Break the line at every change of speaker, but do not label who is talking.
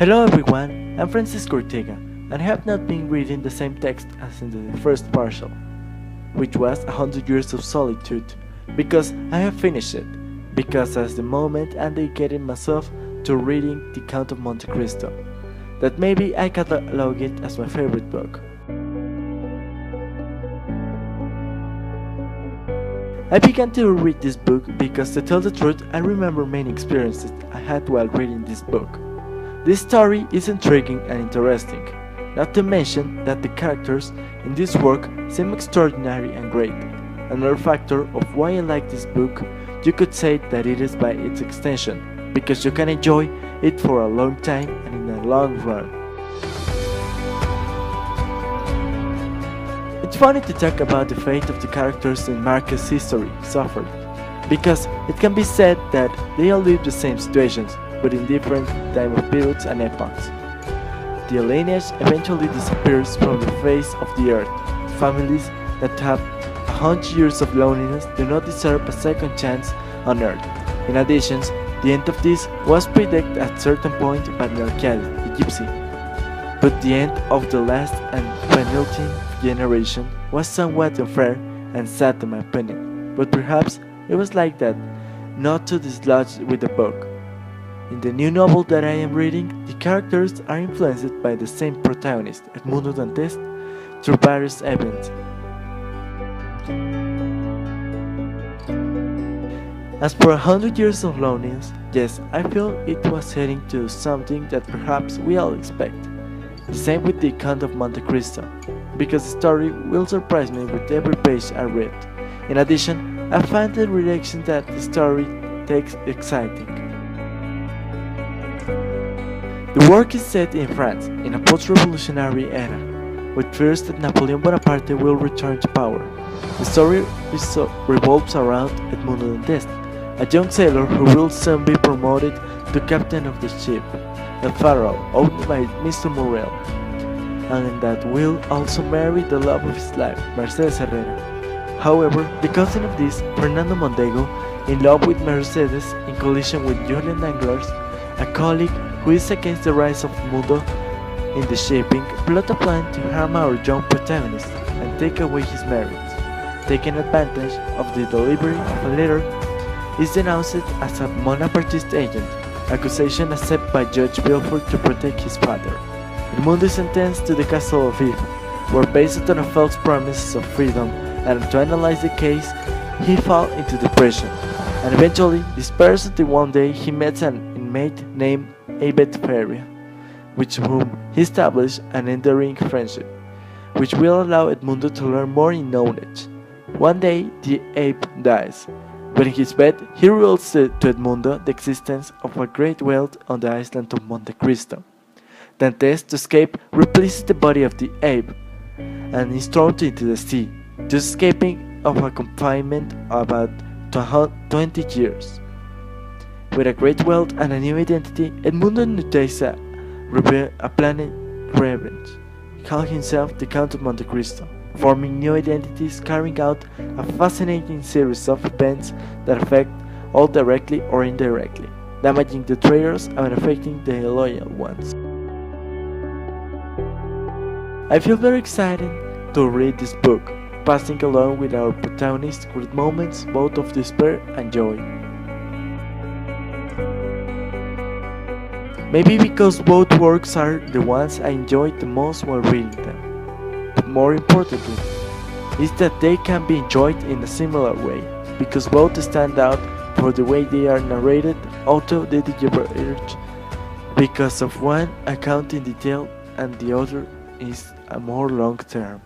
Hello everyone, I'm Francisco Ortega, and I have not been reading the same text as in the first partial, which was 100 Years of Solitude, because I have finished it, because at the moment I'm dedicating myself to reading The Count of Monte Cristo, that maybe I catalog it as my favorite book. I began to read this book because, to tell the truth, I remember many experiences I had while reading this book. This story is intriguing and interesting, not to mention that the characters in this work seem extraordinary and great. Another factor of why I like this book, you could say that it is by its extension, because you can enjoy it for a long time and in a long run. It's funny to talk about the fate of the characters in Marquez's history suffered, because it can be said that they all live the same situations, but in different time periods and epochs. The lineage eventually disappears from the face of the earth. Families that have 100 years of loneliness do not deserve a second chance on earth. In addition, the end of this was predicted at a certain point by Melchiades, the gypsy. But the end of the last and penultimate generation was somewhat unfair and sad in my opinion, but perhaps it was like that, not to dislodge with the book. In the new novel that I am reading, the characters are influenced by the same protagonist, Edmundo Dantes, through various events. As for 100 Years of Loneliness, yes, I feel it was heading to something that perhaps we all expect. The same with The Count of Monte Cristo, because the story will surprise me with every page I read. In addition, I find the direction that the story takes exciting. The work is set in France, in a post-revolutionary era, with fears that Napoleon Bonaparte will return to power. The story revolves around Edmundo Dantes, a young sailor who will soon be promoted to captain of the ship, the Pharaoh, owned by Mr. Morel, and that will also marry the love of his life, Mercedes Herrera. However, the cousin of this, Fernando Mondego, in love with Mercedes in collision with Julian Anglers, a colleague who is against the rise of Mundo in the shipping, plot a plan to harm our young protagonist and take away his merits. Taking advantage of the delivery of a letter, is denounced as a Bonapartist agent, accusation accepted by Judge Villefort to protect his father. Edmundo is sentenced to the castle of If, where based on a false promise of freedom and to analyze the case, he fell into depression, and eventually despairs until one day he met an inmate named Abed Feria, with whom he established an enduring friendship, which will allow Edmundo to learn more in knowledge. One day, the ape dies, but in his bed, he reveals to Edmundo the existence of a great wealth on the island of Monte Cristo. Dantes, to escape, replaces the body of the ape and is thrown into the sea, thus escaping of a confinement about 20 years. With a great wealth and a new identity, Edmundo undertakes a planned revenge, calling himself the Count of Monte Cristo, forming new identities, carrying out a fascinating series of events that affect all directly or indirectly, damaging the traitors and affecting the loyal ones. I feel very excited to read this book, passing along with our protagonist with moments both of despair and joy. Maybe because both works are the ones I enjoyed the most while reading them. But more importantly, is that they can be enjoyed in a similar way, because both stand out for the way they are narrated, although they diverge because of one account in detail and the other is a more long term.